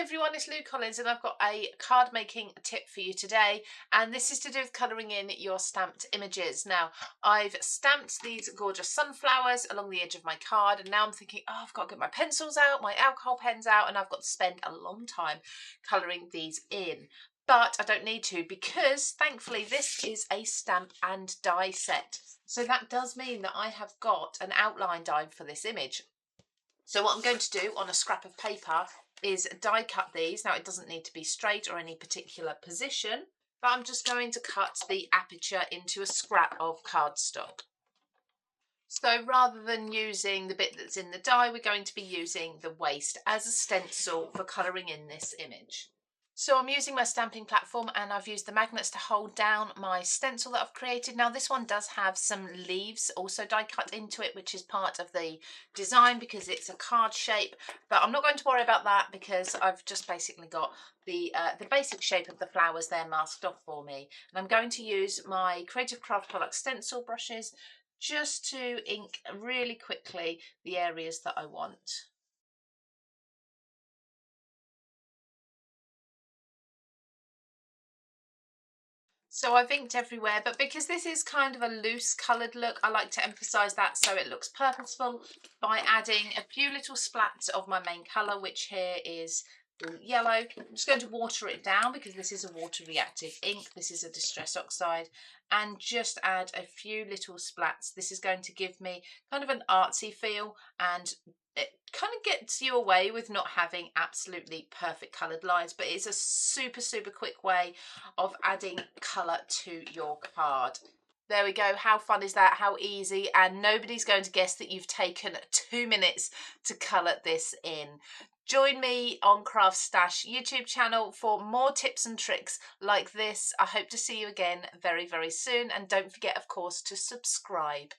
everyone, it's Lou Collins and I've got a card making tip for you today, and this is to do with colouring in your stamped images. Now, I've stamped these gorgeous sunflowers along the edge of my card, and now I'm thinking, oh, I've got to get my pencils out, my alcohol pens out, and I've got to spend a long time colouring these in. But I don't need to, because thankfully this is a stamp and die set. So that does mean that I have got an outline die for this image. So what I'm going to do on a scrap of paper is die cut these. Now, it doesn't need to be straight or any particular position, but I'm just going to cut the aperture into a scrap of cardstock. So rather than using the bit that's in the die, we're going to be using the waste as a stencil for colouring in this image. So I'm using my stamping platform, and I've used the magnets to hold down my stencil that I've created. Now, this one does have some leaves also die cut into it, which is part of the design because it's a card shape, but I'm not going to worry about that because I've just basically got the basic shape of the flowers there masked off for me. And I'm going to use my Creative Craft Product stencil brushes just to ink really quickly the areas that I want. So I've inked everywhere, but because this is kind of a loose coloured look, I like to emphasise that so it looks purposeful by adding a few little splats of my main colour, which here is yellow. I'm just going to water it down because this is a water reactive ink. This is a distress oxide, and just add a few little splats. This is going to give me kind of an artsy feel, and it kind of gets you away with not having absolutely perfect coloured lines, but it's a super quick way of adding colour to your card. There we go. How fun is that? How easy, and nobody's going to guess that you've taken 2 minutes to colour this in. Join me on CraftStash YouTube channel for more tips and tricks like this. I hope to see you again very soon, and don't forget, of course, to subscribe.